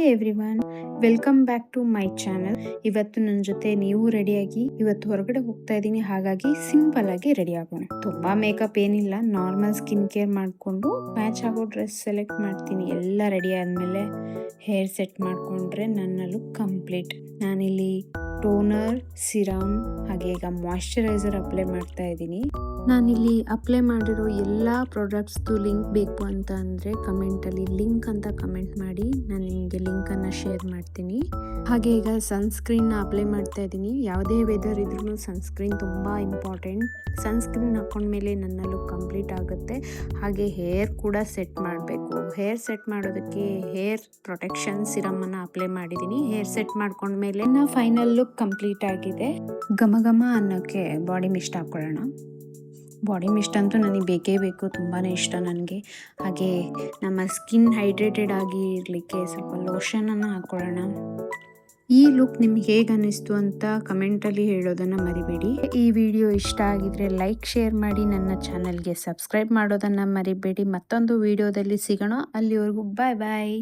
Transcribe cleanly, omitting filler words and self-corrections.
Hi everyone, welcome back to my channel. ಇವತ್ತು ನನ್ನ ಜೊತೆ ನೀವು ರೆಡಿಯಾಗಿ ಇವತ್ತು ಹೊರಗಡೆ ಹೋಗ್ತಾ ಇದ್ದೀನಿ. ಹಾಗಾಗಿ ಸಿಂಪಲ್ ಆಗಿ ರೆಡಿ ಆಗೋಣ. ತುಂಬಾ ಮೇಕಪ್ ಏನಿಲ್ಲ, ನಾರ್ಮಲ್ ಸ್ಕಿನ್ ಕೇರ್ ಮಾಡಿಕೊಂಡು ಮ್ಯಾಚ್ ಆಗೋ ಡ್ರೆಸ್ ಸೆಲೆಕ್ಟ್ ಮಾಡ್ತೀನಿ. ಎಲ್ಲ ರೆಡಿ ಆದಮೇಲೆ ಹೇರ್ ಸೆಟ್ ಮಾಡಿಕೊಂಡ್ರೆ ನನ್ನ ಲುಕ್ ಕಂಪ್ಲೀಟ್. ನಾನಿಲ್ಲಿ ಟೋನರ್, ಸಿರಮ್ ಹಾಗೆ ಈಗ ಮಾಯ್ಶ್ಚರೈಸರ್ ಅಪ್ಲೈ ಮಾಡ್ತಾ ಇದ್ದೀನಿ. ನಾನಿಲ್ಲಿ ಅಪ್ಲೈ ಮಾಡಿರೋ ಎಲ್ಲ ಪ್ರಾಡಕ್ಟ್ಸ್ದು ಲಿಂಕ್ ಬೇಕು ಅಂತ ಅಂದರೆ ಕಮೆಂಟಲ್ಲಿ ಲಿಂಕ್ ಅಂತ ಕಮೆಂಟ್ ಮಾಡಿ, ನಾನು ನಿಮಗೆ ಲಿಂಕನ್ನು ಶೇರ್ ಮಾಡ್ತೀನಿ. ಹಾಗೆ ಈಗ ಸನ್ಸ್ಕ್ರೀನ್ನ ಅಪ್ಲೈ ಮಾಡ್ತಾ ಇದ್ದೀನಿ. ಯಾವುದೇ ವೆದರ್ ಇದ್ರೂ ಸನ್ಸ್ಕ್ರೀನ್ ತುಂಬ ಇಂಪಾರ್ಟೆಂಟ್. ಸನ್ಸ್ಕ್ರೀನ್ ಹಾಕೊಂಡ್ಮೇಲೆ ನನ್ನ ಲುಕ್ ಕಂಪ್ಲೀಟ್ ಆಗುತ್ತೆ. ಹಾಗೆ ಹೇರ್ ಕೂಡ ಸೆಟ್ ಮಾಡಬೇಕು. ಹೇರ್ ಸೆಟ್ ಮಾಡೋದಕ್ಕೆ ಹೇರ್ ಪ್ರೊಟೆಕ್ಷನ್ ಸಿರಮನ್ನು ಅಪ್ಲೈ ಮಾಡಿದ್ದೀನಿ. ಹೇರ್ ಸೆಟ್ ಮಾಡ್ಕೊಂಡ್ಮೇಲೆ ನನ್ನ ಫೈನಲ್ ಲುಕ್ ಕಂಪ್ಲೀಟ್ ಆಗಿದೆ. ಘಮ ಘಮ ಅನ್ನೋಕ್ಕೆ ಬಾಡಿ ಮಿಸ್ಟ್ ಹಾಕ್ಕೊಳ್ಳೋಣ. ಬಾಡಿ ಮಿಸ್ಟ್ ಅಂತೂ ನನಗೆ ಬೇಕೇ ಬೇಕು, ತುಂಬಾ ಇಷ್ಟ ನನಗೆ. ಹಾಗೆ ನಮ್ಮ ಸ್ಕಿನ್ ಹೈಡ್ರೇಟೆಡ್ ಆಗಿ ಇರಲಿಕ್ಕೆ ಸ್ವಲ್ಪ ಲೋಷನನ್ನು ಹಾಕ್ಕೊಳ್ಳೋಣ. ಈ ಲುಕ್ ನಿಮ್ಗೆ ಹೇಗೆ ಅನ್ನಿಸ್ತು ಅಂತ ಕಮೆಂಟಲ್ಲಿ ಹೇಳೋದನ್ನು ಮರಿಬೇಡಿ. ಈ ವಿಡಿಯೋ ಇಷ್ಟ ಆಗಿದ್ರೆ ಲೈಕ್, ಶೇರ್ ಮಾಡಿ. ನನ್ನ ಚಾನಲ್ಗೆ ಸಬ್ಸ್ಕ್ರೈಬ್ ಮಾಡೋದನ್ನು ಮರಿಬೇಡಿ. ಮತ್ತೊಂದು ವಿಡಿಯೋದಲ್ಲಿ ಸಿಗೋಣ. ಅಲ್ಲಿವರೆಗೂ ಬಾಯ್ ಬಾಯ್.